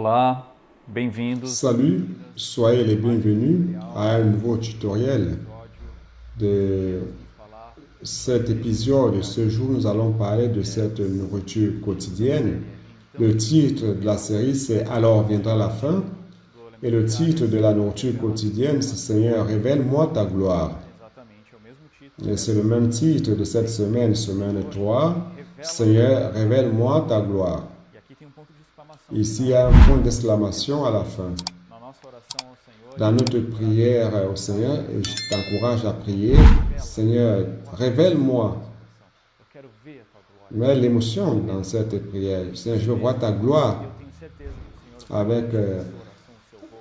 Olá, bem-vindos. Salut, soyez les bienvenus à un nouveau tutoriel de cet épisode. Ce jour, nous allons parler de cette nourriture quotidienne. Le titre de la série, c'est Alors viendra la fin. Et le titre de la nourriture quotidienne, c'est Seigneur, révèle-moi ta gloire. Et c'est le même titre de cette semaine, semaine 3. Seigneur, révèle-moi ta gloire. Ici, il y a un point d'exclamation à la fin. Dans notre prière au Seigneur, et je t'encourage à prier, Seigneur, révèle-moi. Mets l'émotion dans cette prière. Seigneur, je veux voir ta gloire avec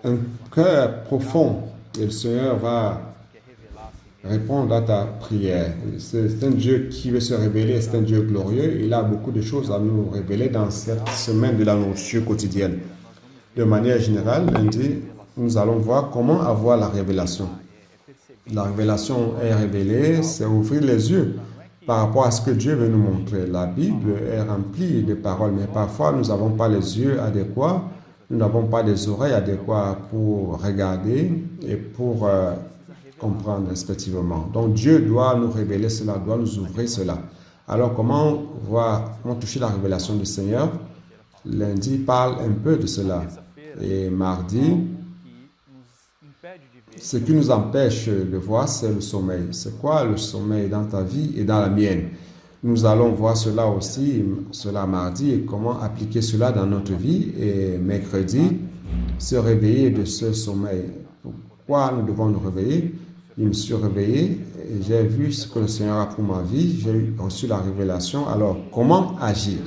un cœur profond. Et le Seigneur va répondre à ta prière. C'est un Dieu qui veut se révéler, c'est un Dieu glorieux. Il a beaucoup de choses à nous révéler dans cette semaine de la nourriture quotidienne. De manière générale, lundi, nous allons voir comment avoir la révélation. La révélation est révélée, c'est ouvrir les yeux par rapport à ce que Dieu veut nous montrer. La Bible est remplie de paroles, mais parfois nous n'avons pas les yeux adéquats, nous n'avons pas les oreilles adéquates pour regarder et pour comprendre respectivement. Donc Dieu doit nous révéler cela, doit nous ouvrir cela. Alors comment toucher la révélation du Seigneur? Lundi parle un peu de cela. Et mardi, ce qui nous empêche de voir, c'est le sommeil. C'est quoi le sommeil dans ta vie et dans la mienne? Nous allons voir cela aussi, cela mardi, et comment appliquer cela dans notre vie. Et mercredi, se réveiller de ce sommeil. Pourquoi nous devons nous réveiller? Je me suis réveillé et j'ai vu ce que le Seigneur a pour ma vie. J'ai reçu la révélation. Alors, comment agir?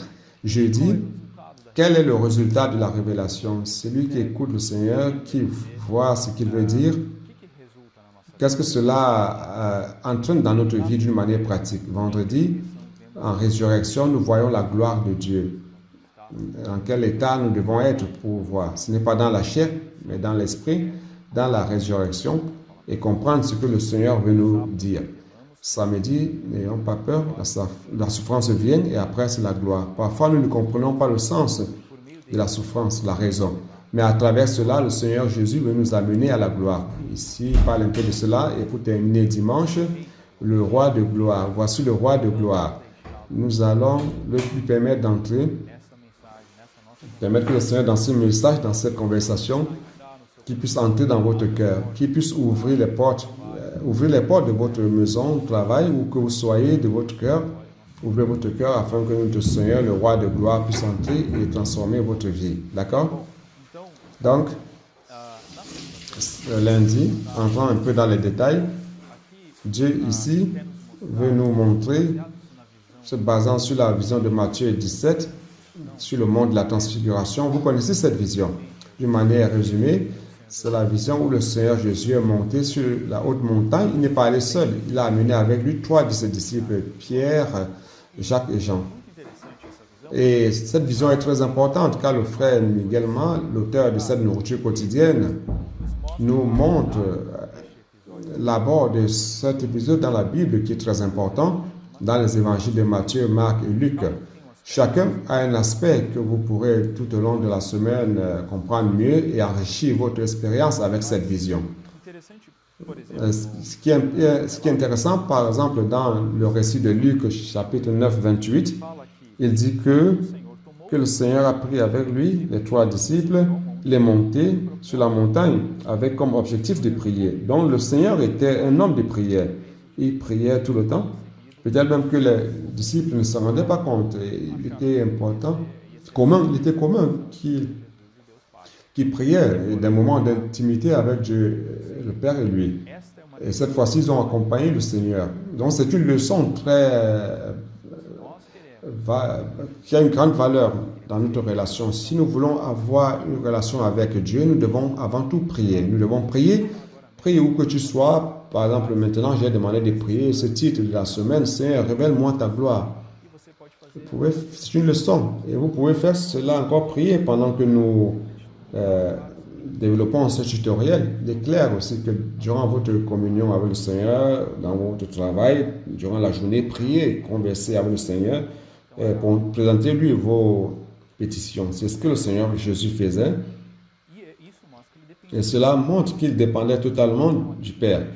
Jeudi, quel est le résultat de la révélation? Celui qui écoute le Seigneur, qui voit ce qu'il veut dire. Qu'est-ce que cela entraîne dans notre vie d'une manière pratique? Vendredi, en résurrection, nous voyons la gloire de Dieu. Dans quel état nous devons être pour voir? Ce n'est pas dans la chair, mais dans l'esprit, dans la résurrection, et comprendre ce que le Seigneur veut nous dire. Samedi, n'ayons pas peur, la souffrance vient et après c'est la gloire. Parfois, nous ne comprenons pas le sens de la souffrance, la raison. Mais à travers cela, le Seigneur Jésus veut nous amener à la gloire. Ici, il parle un peu de cela. Et pour terminer dimanche, le roi de gloire. Voici le roi de gloire. Nous allons lui permettre d'entrer, permettre que le Seigneur, dans ce message, dans cette conversation, qu'il puisse entrer dans votre cœur, qu'il puisse ouvrir les portes de votre maison, travail, ou que vous soyez de votre cœur. Ouvrez votre cœur afin que notre Seigneur, le roi de gloire, puisse entrer et transformer votre vie. D'accord? Donc, lundi, entrons un peu dans les détails. Dieu ici veut nous montrer, se basant sur la vision de Matthieu 17, sur le monde de la transfiguration. Vous connaissez cette vision. D'une manière résumée, c'est la vision où le Seigneur Jésus est monté sur la haute montagne. Il n'est pas allé seul. Il a amené avec lui 3 de ses disciples, Pierre, Jacques et Jean. Et cette vision est très importante car le frère Miguelman, l'auteur de cette nourriture quotidienne, nous montre l'abord de cet épisode dans la Bible qui est très important dans les évangiles de Matthieu, Marc et Luc. Chacun a un aspect que vous pourrez tout au long de la semaine comprendre mieux et enrichir votre expérience avec cette vision. Ce qui est intéressant, par exemple, dans le récit de Luc, chapitre 9, 28, il dit que le Seigneur a pris avec lui les 3 disciples, les montés sur la montagne avec comme objectif de prier. Donc le Seigneur était un homme de prière. Il priait tout le temps. Peut-être même que les disciples ne se rendaient pas compte. Il était important, il était commun qu'il priait des moments d'intimité avec Dieu, le Père et lui. Et cette fois-ci, ils ont accompagné le Seigneur. Donc c'est une leçon qui a une grande valeur dans notre relation. Si nous voulons avoir une relation avec Dieu, nous devons avant tout prier. Nous devons prier où que tu sois. Par exemple, maintenant, j'ai demandé de prier ce titre de la semaine, Seigneur, révèle-moi ta gloire. C'est une leçon. Et vous pouvez faire cela encore, prier pendant que nous développons ce tutoriel. Il est clair aussi que durant votre communion avec le Seigneur, dans votre travail, durant la journée, priez, conversez avec le Seigneur pour présenter lui vos pétition. C'est ce que le Seigneur Jésus faisait. Et cela montre qu'il dépendait totalement du Père.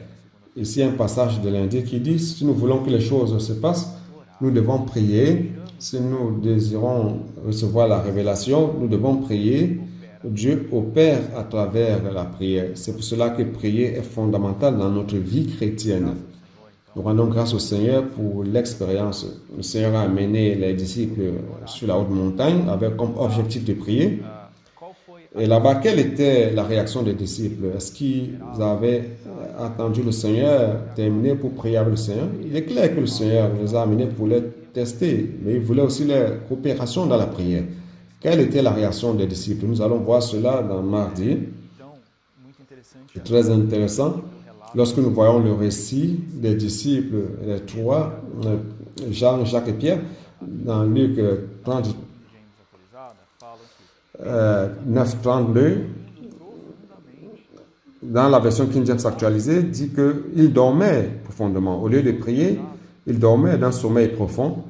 Ici, un passage de l'Indien qui dit, si nous voulons que les choses se passent, nous devons prier. Si nous désirons recevoir la révélation, nous devons prier. Dieu opère à travers la prière. C'est pour cela que prier est fondamental dans notre vie chrétienne. Nous rendons grâce au Seigneur pour l'expérience. Le Seigneur a amené les disciples sur la haute montagne avec comme objectif de prier. Et là-bas, quelle était la réaction des disciples? Est-ce qu'ils avaient attendu le Seigneur terminer pour prier avec le Seigneur? Il est clair que le Seigneur les a amenés pour les tester, mais il voulait aussi leur coopération dans la prière. Quelle était la réaction des disciples? Nous allons voir cela dans mardi. C'est très intéressant. Lorsque nous voyons le récit des disciples, les trois, Jean, Jacques et Pierre, dans Luc 30, 9:32, dans la version King James actualisée, dit qu'ils dormaient profondément. Au lieu de prier, ils dormaient d'un sommeil profond.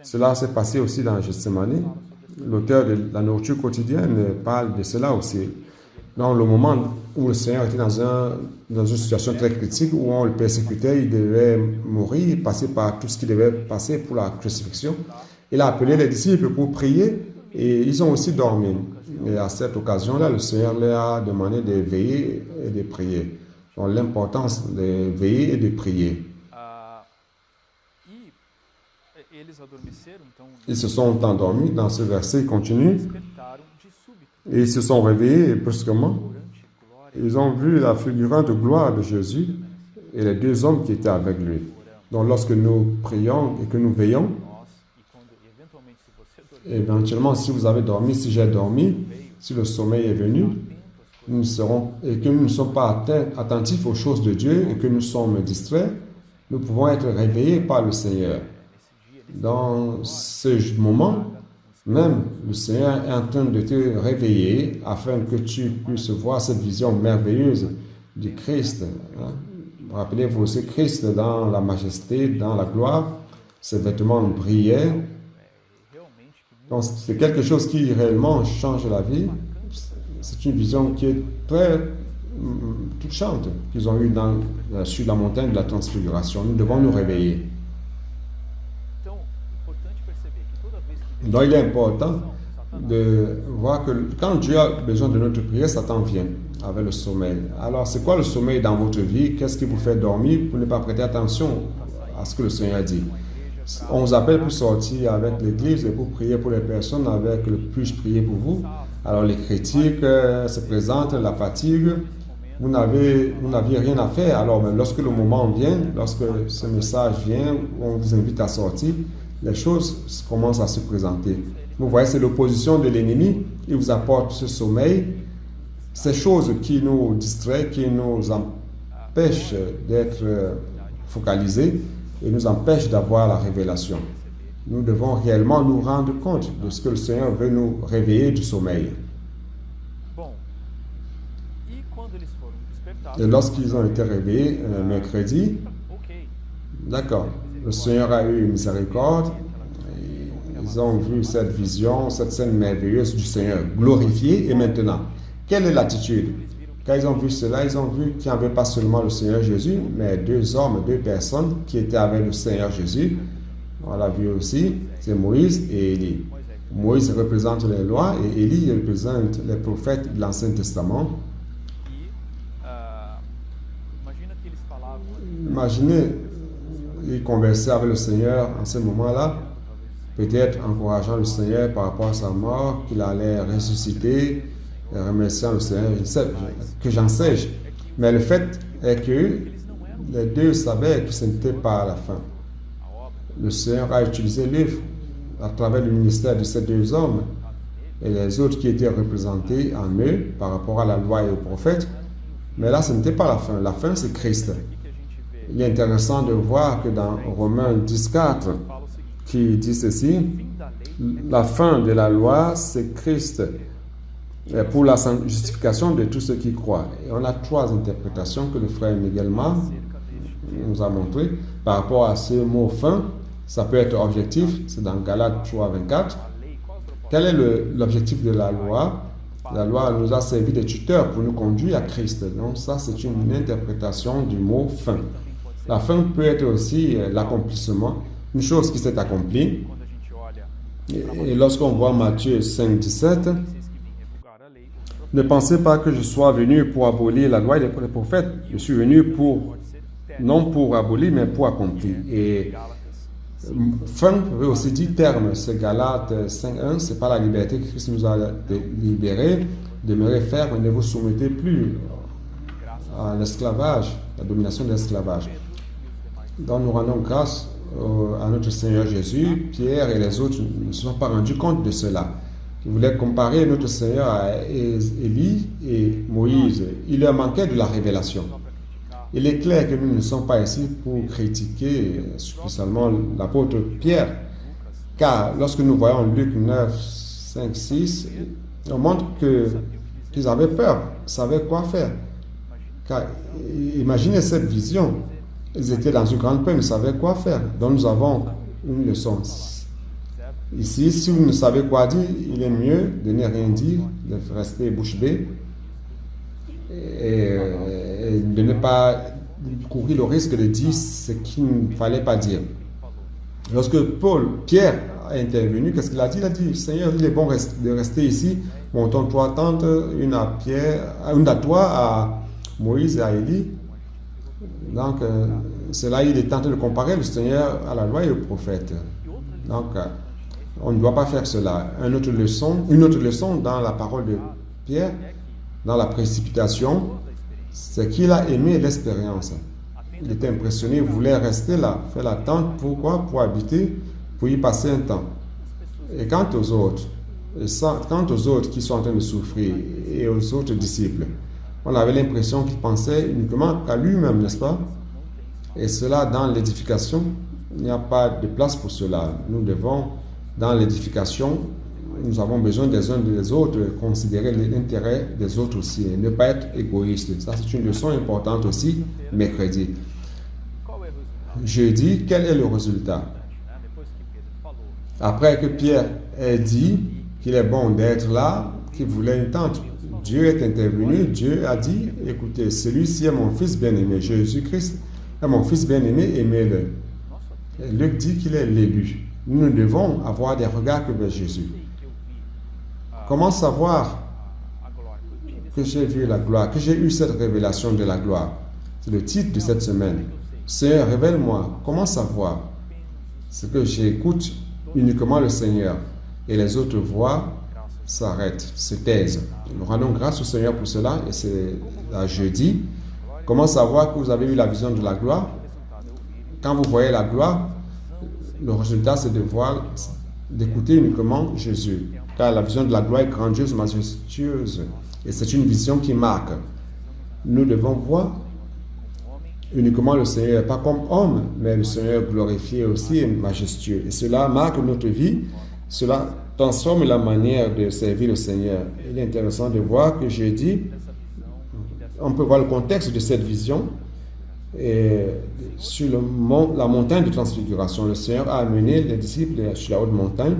Cela s'est passé aussi dans Gethsemane. L'auteur de la nourriture quotidienne parle de cela aussi. Dans le moment où le Seigneur était dans une situation très critique, où on le persécutait, il devait mourir, passer par tout ce qu'il devait passer pour la crucifixion, il a appelé les disciples pour prier et ils ont aussi dormi. Et à cette occasion-là, le Seigneur leur a demandé de veiller et de prier. Donc l'importance de veiller et de prier. Ils se sont endormis. Dans ce verset, il continue. Et ils se sont réveillés brusquement. Ils ont vu la fulgurante gloire de Jésus et les deux hommes qui étaient avec lui. Donc lorsque nous prions et que nous veillons, éventuellement, si vous avez dormi, si j'ai dormi, si le sommeil est venu, et que nous ne sommes pas attentifs aux choses de Dieu et que nous sommes distraits, nous pouvons être réveillés par le Seigneur. Dans ce moment, même le Seigneur est en train de te réveiller afin que tu puisses voir cette vision merveilleuse du Christ. Rappelez-vous, c'est Christ dans la majesté, dans la gloire, ses vêtements brillaient. Donc, c'est quelque chose qui réellement change la vie. C'est une vision qui est très touchante qu'ils ont eue sur la montagne de la transfiguration. Nous devons nous réveiller. Donc, il est important de voir que quand Dieu a besoin de notre prière, Satan vient avec le sommeil. Alors, c'est quoi le sommeil dans votre vie? Qu'est-ce qui vous fait dormir pour ne pas prêter attention à ce que le Seigneur dit? On vous appelle pour sortir avec l'Église et pour prier pour les personnes avec le puis-je prier pour vous. Alors, les critiques se présentent, la fatigue. Vous n'aviez rien à faire. Alors, lorsque le moment vient, lorsque ce message vient, on vous invite à sortir, les choses commencent à se présenter. Vous voyez, c'est l'opposition de l'ennemi. Il vous apporte ce sommeil. Ces choses qui nous distraient, qui nous empêchent d'être focalisés et nous empêchent d'avoir la révélation. Nous devons réellement nous rendre compte de ce que le Seigneur veut nous réveiller du sommeil. Et lorsqu'ils ont été réveillés mercredi, d'accord, le Seigneur a eu miséricorde. Ils ont vu cette vision, cette scène merveilleuse du Seigneur glorifié. Et maintenant, quelle est l'attitude? Quand ils ont vu cela, ils ont vu qu'il n'y avait pas seulement le Seigneur Jésus, mais deux hommes, deux personnes qui étaient avec le Seigneur Jésus. On l'a vu aussi, c'est Moïse et Élie. Moïse représente les lois et Élie représente les prophètes de l'Ancien Testament. Imaginez, ils conversaient avec le Seigneur en ce moment-là, peut-être encourageant le Seigneur par rapport à sa mort, qu'il allait ressusciter, et remerciant le Seigneur, que j'en sais. Mais le fait est que les deux savaient que ce n'était pas la fin. Le Seigneur a utilisé l'œuvre à travers le ministère de ces deux hommes et les autres qui étaient représentés en eux par rapport à la loi et aux prophètes. Mais là, ce n'était pas la fin. La fin, c'est Christ. Il est intéressant de voir que dans Romains 10:4, qui dit ceci, la fin de la loi, c'est Christ pour la justification de tous ceux qui croient. Et on a trois interprétations que le frère Miguel Mar nous a montré par rapport à ce mot fin. Ça peut être objectif, c'est dans Galates 3:24. Quel est l'objectif de la loi? La loi nous a servi de tuteur pour nous conduire à Christ. Donc ça, c'est une interprétation du mot fin. La fin peut être aussi l'accomplissement, une chose qui s'est accomplie. Et lorsqu'on voit Matthieu 5, 17, ne pensez pas que je sois venu pour abolir la loi et les prophètes. Je suis venu non pour abolir, mais pour accomplir. Et fin veut aussi dire terme. C'est Galates 5.1, c'est pas la liberté que Christ nous a libérés. Demeurez ferme et ne vous soumettez plus à l'esclavage, la domination de l'esclavage. Donc nous rendons grâce à notre Seigneur Jésus. Pierre et les autres ne se sont pas rendus compte de cela. Ils voulaient comparer notre Seigneur à Élie et Moïse. Il leur manquait de la révélation. Il est clair que nous ne sommes pas ici pour critiquer spécialement l'apôtre Pierre, car lorsque nous voyons Luc 9, 5, 6, on montre qu'ils avaient peur, savaient quoi faire. Car imaginez cette vision, ils étaient dans une grande peur, ils ne savaient quoi faire. Donc nous avons une leçon. Ici, si vous ne savez quoi dire, il est mieux de ne rien dire, de rester bouche bée et de ne pas courir le risque de dire ce qu'il ne fallait pas dire. Lorsque Pierre a intervenu, qu'est-ce qu'il a dit? Il a dit, Seigneur, il est bon de rester ici. Montons trois tentes, une à toi, à Moïse et à Élie. Donc, c'est là il est tenté de comparer le Seigneur à la loi et au prophète. Donc, on ne doit pas faire cela. Une autre leçon dans la parole de Pierre, dans la précipitation, c'est qu'il a aimé l'expérience. Il était impressionné, il voulait rester là, faire la tente. Pourquoi? Pour habiter, pour y passer un temps. Et quant aux autres qui sont en train de souffrir et aux autres disciples, on avait l'impression qu'il pensait uniquement qu'à lui-même, n'est-ce pas? Et cela, dans l'édification, il n'y a pas de place pour cela. Nous devons, dans l'édification, nous avons besoin des uns des autres, considérer l'intérêt des autres aussi, et ne pas être égoïste. Ça, c'est une leçon importante aussi, mercredi. Jeudi, quel est le résultat? Après que Pierre ait dit qu'il est bon d'être là, qu'il voulait une tente, Dieu est intervenu, Dieu a dit, écoutez, celui-ci est mon fils bien-aimé, Jésus-Christ est mon fils bien-aimé, aimez-le. Luc dit qu'il est l'élu. Nous devons avoir des regards que vers Jésus. Comment savoir que j'ai vu la gloire, que j'ai eu cette révélation de la gloire? C'est le titre de cette semaine. Seigneur, révèle-moi. Comment savoir? C'est que j'écoute uniquement le Seigneur et les autres voix s'arrêtent, se taisent. Nous rendons grâce au Seigneur pour cela et c'est à jeudi. Comment savoir que vous avez eu la vision de la gloire? Quand vous voyez la gloire, le résultat c'est d'écouter uniquement Jésus. Car la vision de la gloire est grandiose, majestueuse. Et c'est une vision qui marque. Nous devons voir uniquement le Seigneur, pas comme homme, mais le Seigneur glorifié aussi et majestueux. Et cela marque notre vie, cela transforme la manière de servir le Seigneur. Il est intéressant de voir que jeudi, on peut voir le contexte de cette vision. Et sur la montagne de transfiguration, le Seigneur a amené les disciples sur la haute montagne.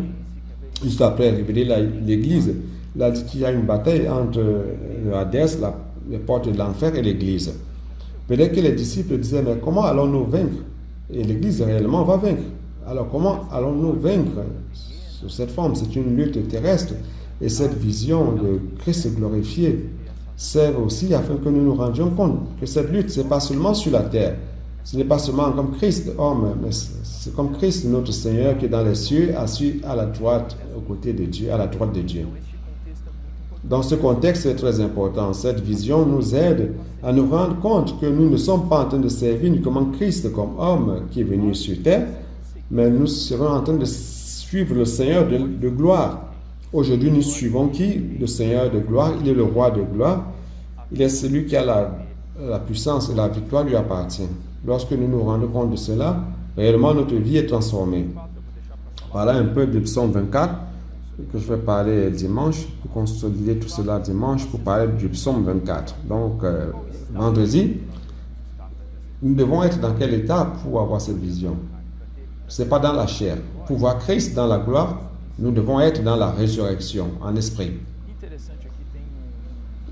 Juste après révéler l'église, il a dit qu'il y a une bataille entre le Hadès, les portes de l'enfer et l'église. Peut-être que les disciples disaient, mais comment allons-nous vaincre? Et l'église réellement va vaincre. Alors comment allons-nous vaincre sous cette forme? C'est une lutte terrestre. Et cette vision de Christ glorifié sert aussi afin que nous nous rendions compte que cette lutte, ce n'est pas seulement sur la terre. Ce n'est pas seulement comme Christ, homme, mais c'est comme Christ, notre Seigneur, qui est dans les cieux, assis à la droite, aux côtés de Dieu, à la droite de Dieu. Dans ce contexte, c'est très important. Cette vision nous aide à nous rendre compte que nous ne sommes pas en train de servir uniquement Christ comme homme qui est venu sur terre, mais nous serons en train de suivre le Seigneur de gloire. Aujourd'hui, nous suivons qui? Le Seigneur de gloire. Il est le roi de gloire. Il est celui qui a la puissance et la victoire lui appartient. Lorsque nous nous rendons compte de cela, réellement notre vie est transformée. Voilà un peu du psaume 24 que je vais parler dimanche, pour consolider tout cela dimanche, pour parler du psaume 24. Donc, vendredi, nous devons être dans quel état pour avoir cette vision? Ce n'est pas dans la chair. Pour voir Christ dans la gloire, Nous devons être dans la résurrection, en esprit.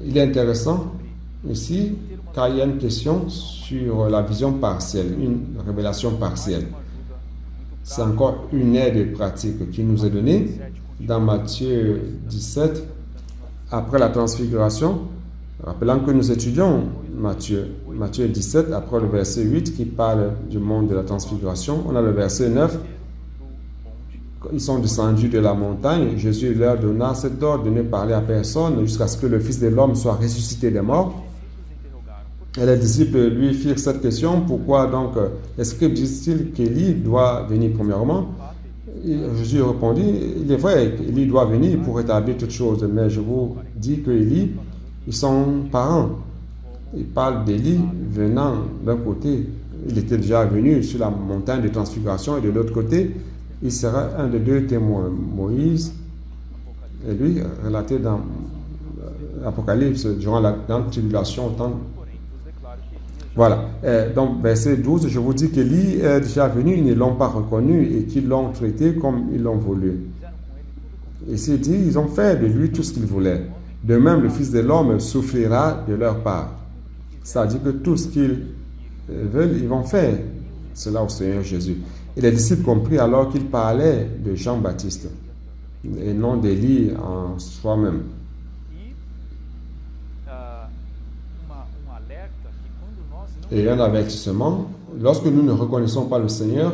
Il est intéressant ici, car il y a une question sur la vision partielle, une révélation partielle. C'est encore une aide pratique qui nous est donnée dans Matthieu 17, après la transfiguration. Rappelant que nous étudions Matthieu 17, après le verset 8 qui parle du monde de la transfiguration. On a le verset 9. Ils sont descendus de la montagne. Jésus leur donna cet ordre de ne parler à personne jusqu'à ce que le Fils de l'homme soit ressuscité des morts. Et les disciples lui firent cette question. Pourquoi donc les scribes disent-ils qu'Élie doit venir premièrement? Et Jésus répondit, il est vrai qu'Élie doit venir pour rétablir toutes choses, mais je vous dis que Élie, ils sont parents. Il parle d'Élie venant d'un côté. Il était déjà venu sur la montagne de transfiguration et de l'autre côté, il sera un des deux témoins, Moïse, et lui, relaté dans l'Apocalypse, durant la grande tribulation. Voilà. Donc, verset 12, je vous dis qu'Élie est déjà venu, ils ne l'ont pas reconnu et qu'ils l'ont traité comme ils l'ont voulu. Ici, il dit, ils ont fait de lui tout ce qu'ils voulaient. De même, le Fils de l'homme souffrira de leur part. Ça dit que tout ce qu'ils veulent, ils vont faire cela au Seigneur Jésus. Et les disciples comprirent alors qu'il parlait de Jean-Baptiste et non d'Élie en soi-même. Et un avertissement, lorsque nous ne reconnaissons pas le Seigneur,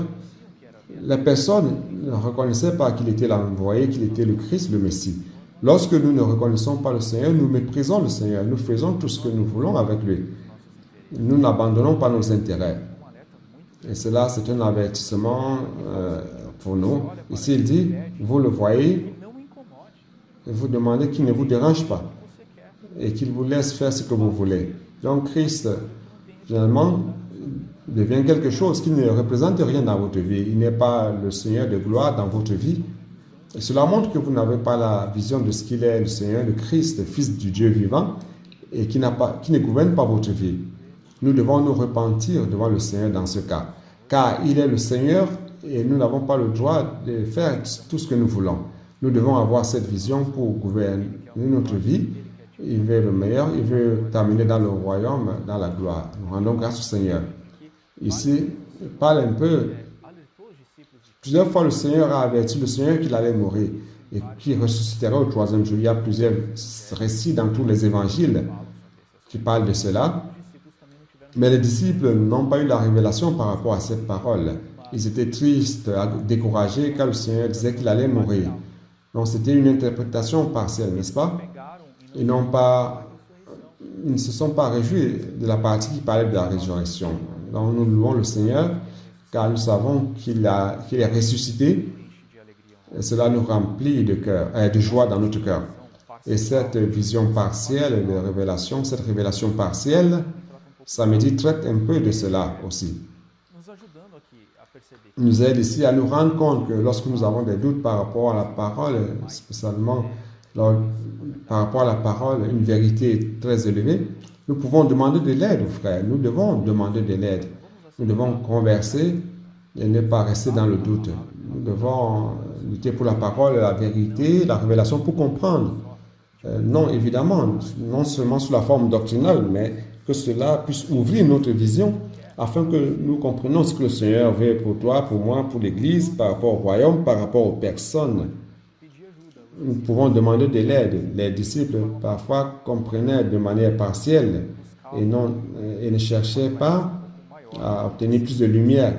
les personnes ne reconnaissaient pas qu'il était l'envoyé, qu'il était le Christ, le Messie. Lorsque nous ne reconnaissons pas le Seigneur, nous méprisons le Seigneur, nous faisons tout ce que nous voulons avec lui. Nous n'abandonnons pas nos intérêts. Et cela, c'est un avertissement pour nous. Ici, il dit, vous le voyez, et vous demandez qu'il ne vous dérange pas et qu'il vous laisse faire ce que vous voulez. Donc, Christ, finalement, devient quelque chose qui ne représente rien dans votre vie. Il n'est pas le Seigneur de gloire dans votre vie. Et cela montre que vous n'avez pas la vision de ce qu'il est, le Seigneur, le Christ, le Fils du Dieu vivant, et qui ne gouverne pas votre vie. Nous devons nous repentir devant le Seigneur dans ce cas, car il est le Seigneur et nous n'avons pas le droit de faire tout ce que nous voulons. Nous devons avoir cette vision pour gouverner notre vie. Il veut le meilleur, il veut t'amener dans le royaume, dans la gloire. Nous rendons grâce au Seigneur. Ici, il parle un peu. Plusieurs fois, le Seigneur a averti le Seigneur qu'il allait mourir et qu'il ressusciterait au troisième jour. Il y a plusieurs récits dans tous les évangiles qui parlent de cela. Mais les disciples n'ont pas eu la révélation par rapport à cette parole. Ils étaient tristes, découragés, car le Seigneur disait qu'il allait mourir. Donc, c'était une interprétation partielle, n'est-ce pas? Ils ne se sont pas réjouis de la partie qui parlait de la résurrection. Donc, nous louons le Seigneur, car nous savons qu'il est ressuscité. Et cela nous remplit de joie dans notre cœur. Et cette vision partielle de révélation, cette révélation partielle, Samedi traite un peu de cela aussi. Il nous aide ici à nous rendre compte que lorsque nous avons des doutes par rapport à la parole, spécialement par rapport à la parole, une vérité très élevée, nous pouvons demander de l'aide aux frères. Nous devons demander de l'aide. Nous devons converser et ne pas rester dans le doute. Nous devons lutter pour la parole, la vérité, la révélation pour comprendre. Non, évidemment, non seulement sous la forme doctrinale, mais que cela puisse ouvrir notre vision afin que nous comprenions ce que le Seigneur veut pour toi, pour moi, pour l'Église, par rapport au royaume, par rapport aux personnes. Nous pouvons demander de l'aide. Les disciples, parfois, comprenaient de manière partielle et ne cherchaient pas à obtenir plus de lumière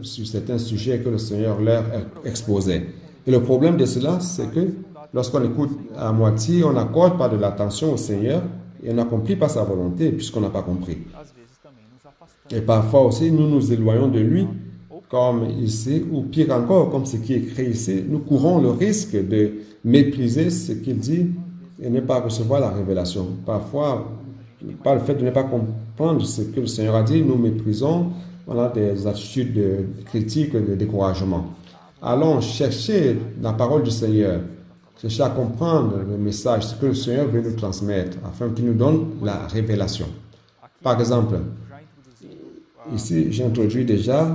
sur certains sujets que le Seigneur leur exposait. Et le problème de cela, c'est que lorsqu'on écoute à moitié, on n'accorde pas de l'attention au Seigneur et on n'accomplit pas sa volonté puisqu'on n'a pas compris. Et parfois aussi, nous nous éloignons de lui, comme ici, ou pire encore, comme ce qui est écrit ici, nous courons le risque de mépriser ce qu'il dit et ne pas recevoir la révélation. Parfois, par le fait de ne pas comprendre ce que le Seigneur a dit, nous méprisons, on a des attitudes de critique, de découragement. Allons chercher la parole du Seigneur, chercher à comprendre le message, ce que le Seigneur veut nous transmettre, afin qu'il nous donne la révélation. Par exemple, ici, j'introduis déjà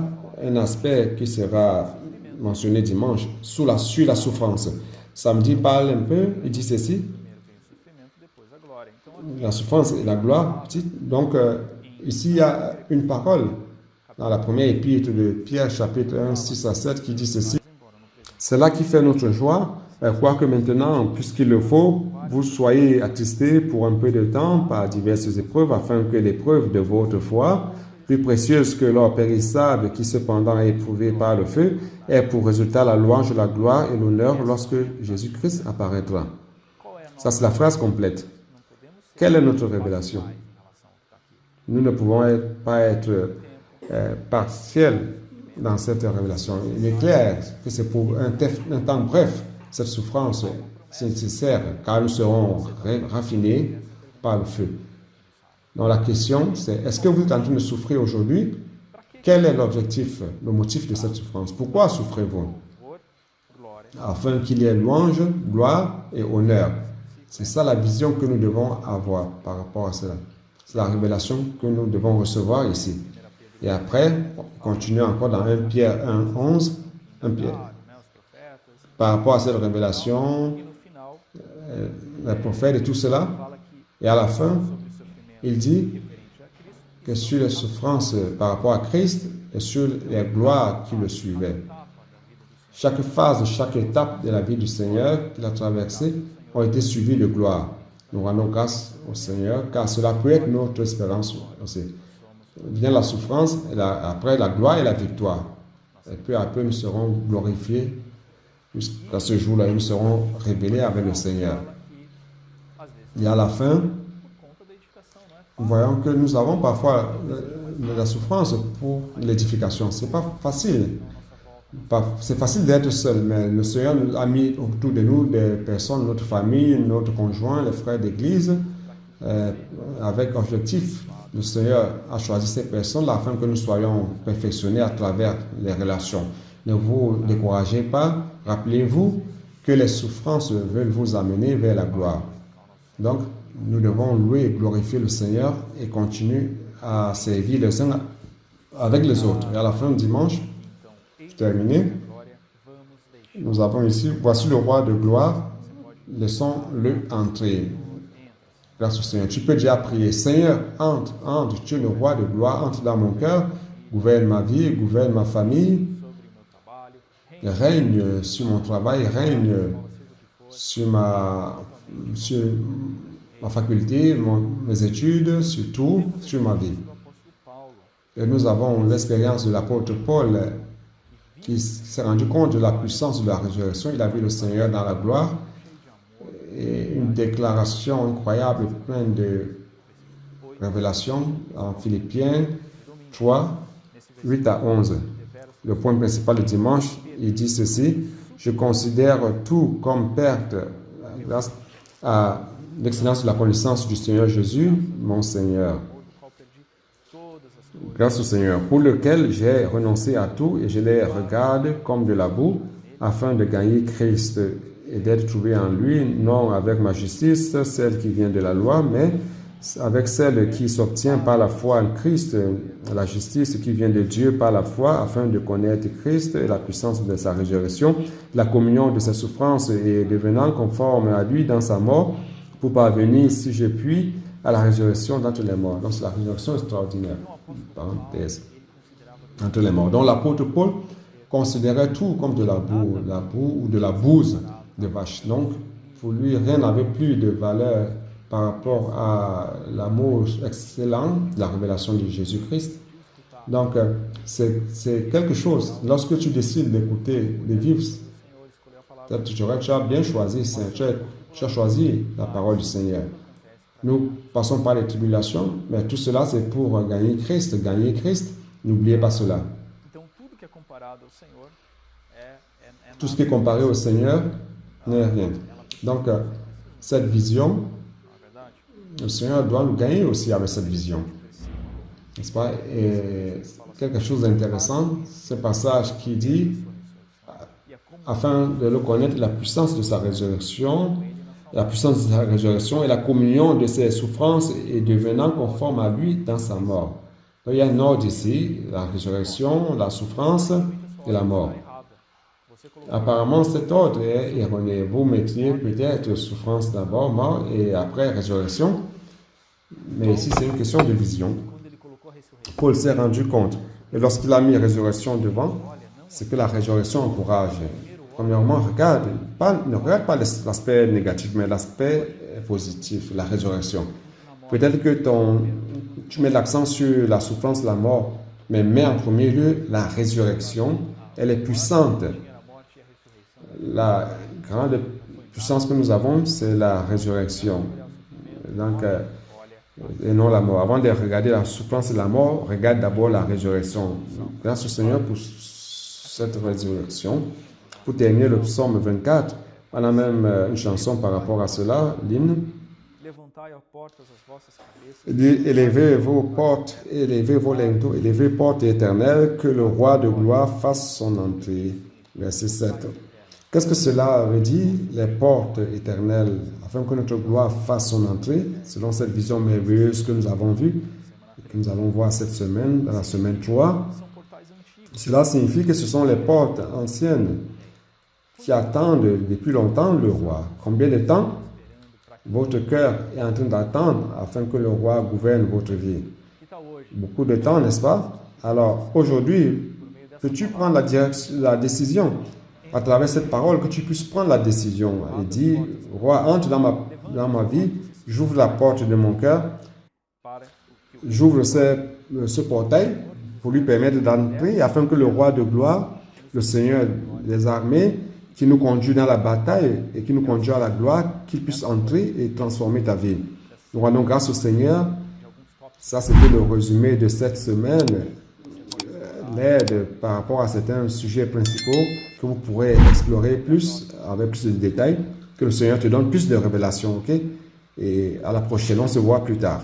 un aspect qui sera mentionné dimanche, sur la souffrance. Samedi parle un peu, il dit ceci, la souffrance et la gloire. Donc, ici, il y a une parole dans la première épître de Pierre, chapitre 1, 6 à 7, qui dit ceci. C'est là qui fait notre joie, quoique maintenant, puisqu'il le faut, vous soyez attristés pour un peu de temps par diverses épreuves, afin que l'épreuve de votre foi, plus précieuse que l'or périssable qui cependant est éprouvé par le feu, ait pour résultat la louange, la gloire et l'honneur lorsque Jésus-Christ apparaîtra. Ça, c'est la phrase complète. Quelle est notre révélation? Nous ne pouvons pas être partiels dans cette révélation. Il est clair que c'est pour un temps bref, cette souffrance c'est nécessaire, car nous serons raffinés par le feu. Donc la question, c'est, est-ce que vous êtes en train de souffrir aujourd'hui? Quel est l'objectif, le motif de cette souffrance? Pourquoi souffrez-vous? Afin qu'il y ait louange, gloire et honneur. C'est ça la vision que nous devons avoir par rapport à cela. C'est la révélation que nous devons recevoir ici. Et après, continuez encore dans 1 Pierre 1, 11. Par rapport à cette révélation, les prophètes et tout cela. Et à la fin, il dit que sur les souffrances par rapport à Christ et sur les gloires qui le suivaient. Chaque phase, chaque étape de la vie du Seigneur qu'il a traversée ont été suivies de gloire. Nous rendons grâce au Seigneur, car cela peut être notre espérance aussi. Vient la souffrance, et après la gloire et la victoire. Et peu à peu, nous serons glorifiés. Jusqu'à ce jour-là, nous serons révélés avec le Seigneur. Et à la fin, nous voyons que nous avons parfois la souffrance pour l'édification. Ce n'est pas facile. C'est facile d'être seul, mais le Seigneur nous a mis autour de nous des personnes, notre famille, notre conjoint, les frères d'église, avec objectif. Le Seigneur a choisi ces personnes afin que nous soyons perfectionnés à travers les relations. Ne vous découragez pas. Rappelez-vous que les souffrances veulent vous amener vers la gloire. Donc, nous devons louer et glorifier le Seigneur et continuer à servir les uns avec les autres. Et à la fin du dimanche, terminé, nous avons ici, voici le roi de gloire, laissons-le entrer. Grâce au Seigneur. Tu peux déjà prier, Seigneur, entre, tu es le roi de gloire, entre dans mon cœur, gouverne ma vie, gouverne ma famille, règne sur mon travail, règne sur ma faculté, mes études, sur tout, sur ma vie. Et nous avons l'expérience de l'apôtre Paul qui s'est rendu compte de la puissance de la résurrection. Il a vu le Seigneur dans la gloire. Et une déclaration incroyable, pleine de révélations en Philippiens 3, 8 à 11. Le point principal du dimanche, il dit ceci: je considère tout comme perte grâce à l'excellence de la connaissance du Seigneur Jésus, mon Seigneur. Grâce au Seigneur, pour lequel j'ai renoncé à tout et je les regarde comme de la boue, afin de gagner Christ et d'être trouvé en lui, non avec ma justice, celle qui vient de la loi, mais avec celle qui s'obtient par la foi en Christ, la justice qui vient de Dieu par la foi, afin de connaître Christ et la puissance de sa résurrection, la communion de ses souffrances et devenant conforme à lui dans sa mort, pour parvenir, si je puis, à la résurrection d'entre les morts. Donc c'est la résurrection extraordinaire, parenthèse, entre les morts. Donc l'apôtre Paul considérait tout comme de la boue ou de la bouse de vache. Donc, pour lui, rien n'avait plus de valeur par rapport à l'amour excellent de la révélation de Jésus-Christ. Donc, c'est quelque chose. Lorsque tu décides d'écouter, de vivre, tu as bien choisi, tu as choisi la parole du Seigneur. Nous passons par les tribulations, mais tout cela, c'est pour gagner Christ. Gagner Christ, n'oubliez pas cela. Tout ce qui est comparé au Seigneur n'est rien. Donc, cette vision, le Seigneur doit nous gagner aussi avec cette vision. N'est-ce pas? Et quelque chose d'intéressant, ce passage qui dit, afin de le connaître, la puissance de sa résurrection, et la communion de ses souffrances et devenant conforme à lui dans sa mort. Donc, il y a un ordre ici, la résurrection, la souffrance et la mort. Apparemment, cet ordre est erroné. Vous mettriez peut-être souffrance d'abord, mort et après résurrection. Mais ici, c'est une question de vision. Paul s'est rendu compte. Et lorsqu'il a mis résurrection devant, c'est que la résurrection encourage. Premièrement, ne regarde pas l'aspect négatif, mais l'aspect positif, la résurrection. Peut-être que tu mets l'accent sur la souffrance, la mort, mais mets en premier lieu la résurrection. Elle est puissante. La grande puissance que nous avons, c'est la résurrection. Donc, et non la mort. Avant de regarder la souffrance et la mort, regarde d'abord la résurrection. Grâce au Seigneur pour cette résurrection. Pour terminer le psaume 24, on a même une chanson par rapport à cela, l'hymne. Élevez vos portes, élevez vos linteaux, élevez portes éternelles, que le roi de gloire fasse son entrée. Verset 7. Qu'est-ce que cela veut dire? Les portes éternelles, afin que notre gloire fasse son entrée, selon cette vision merveilleuse que nous avons vue, que nous allons voir cette semaine, dans la semaine 3. Cela signifie que ce sont les portes anciennes qui attendent depuis longtemps le roi. Combien de temps votre cœur est en train d'attendre afin que le roi gouverne votre vie? Beaucoup de temps, n'est-ce pas? Alors, aujourd'hui, peux-tu prendre la décision à travers cette parole, que tu puisses prendre la décision et dire, roi, entre dans ma vie, j'ouvre la porte de mon cœur, j'ouvre ce portail pour lui permettre d'entrer afin que le roi de gloire, le Seigneur des armées, qui nous conduit dans la bataille et qui nous conduit à la gloire, qu'il puisse entrer et transformer ta vie. Nous rendons grâce au Seigneur. Ça, c'était le résumé de cette semaine. L'aide par rapport à certains sujets principaux que vous pourrez explorer plus, avec plus de détails. Que le Seigneur te donne plus de révélations, ok? Et à la prochaine, on se voit plus tard.